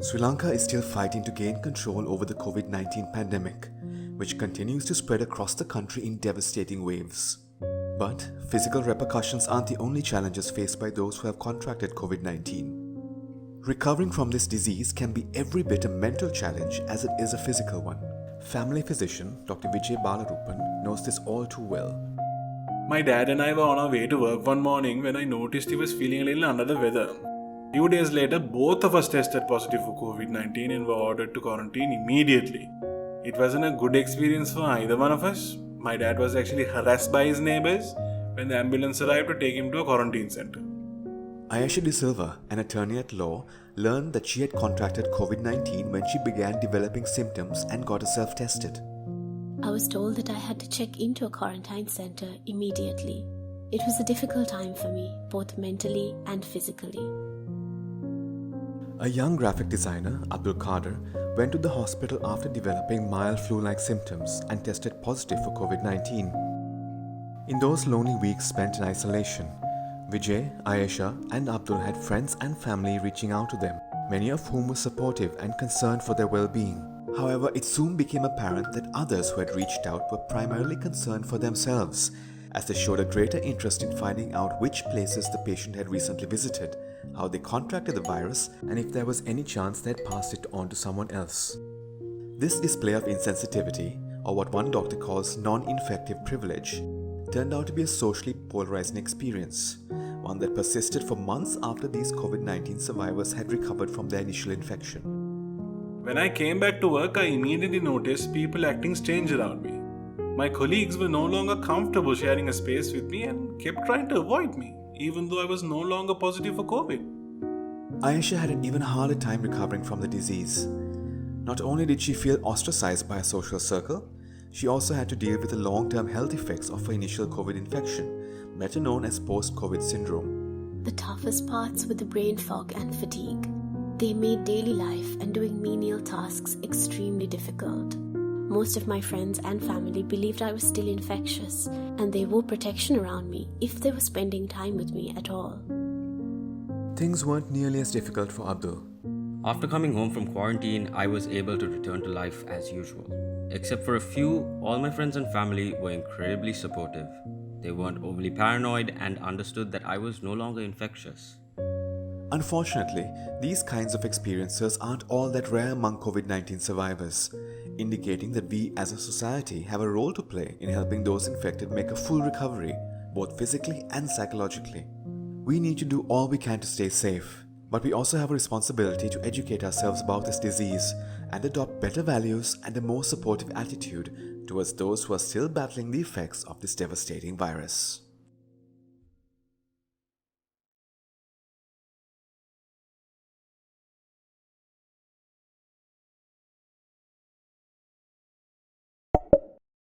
Sri Lanka is still fighting to gain control over the COVID-19 pandemic, which continues to spread across the country in devastating waves. But physical repercussions aren't the only challenges faced by those who have contracted COVID-19. Recovering from this disease can be every bit a mental challenge as it is a physical one. Family physician Dr. Vijay Balarupan knows this all too well. My dad and I were on our way to work one morning when I noticed he was feeling a little under the weather. Few days later, both of us tested positive for COVID-19 and were ordered to quarantine immediately. It wasn't a good experience for either one of us. My dad was actually harassed by his neighbors when the ambulance arrived to take him to a quarantine center. Ayesha De Silva, an attorney at law, learned that she had contracted COVID-19 when she began developing symptoms and got herself tested. I was told that I had to check into a quarantine center immediately. It was a difficult time for me, both mentally and physically. A young graphic designer, Abdul Kader, went to the hospital after developing mild flu-like symptoms and tested positive for COVID-19. In those lonely weeks spent in isolation, Vijay, Ayesha and Abdul had friends and family reaching out to them, many of whom were supportive and concerned for their well-being. However, it soon became apparent that others who had reached out were primarily concerned for themselves, as they showed a greater interest in finding out which places the patient had recently visited, how they contracted the virus, and if there was any chance they had passed it on to someone else. This display of insensitivity, or what one doctor calls non-infective privilege, turned out to be a socially polarizing experience, one that persisted for months after these COVID-19 survivors had recovered from their initial infection. When I came back to work, I immediately noticed people acting strange around me. My colleagues were no longer comfortable sharing a space with me and kept trying to avoid me, even though I was no longer positive for COVID. Ayesha had an even harder time recovering from the disease. Not only did she feel ostracized by her social circle, she also had to deal with the long-term health effects of her initial COVID infection, better known as post-COVID syndrome. The toughest parts were the brain fog and fatigue. They made daily life and doing menial tasks extremely difficult. Most of my friends and family believed I was still infectious, and they wore protection around me if they were spending time with me at all. Things weren't nearly as difficult for Abdul. After coming home from quarantine, I was able to return to life as usual. Except for a few, all my friends and family were incredibly supportive. They weren't overly paranoid and understood that I was no longer infectious. Unfortunately, these kinds of experiences aren't all that rare among COVID-19 survivors, indicating that we as a society have a role to play in helping those infected make a full recovery, both physically and psychologically. We need to do all we can to stay safe, but we also have a responsibility to educate ourselves about this disease and adopt better values and a more supportive attitude towards those who are still battling the effects of this devastating virus.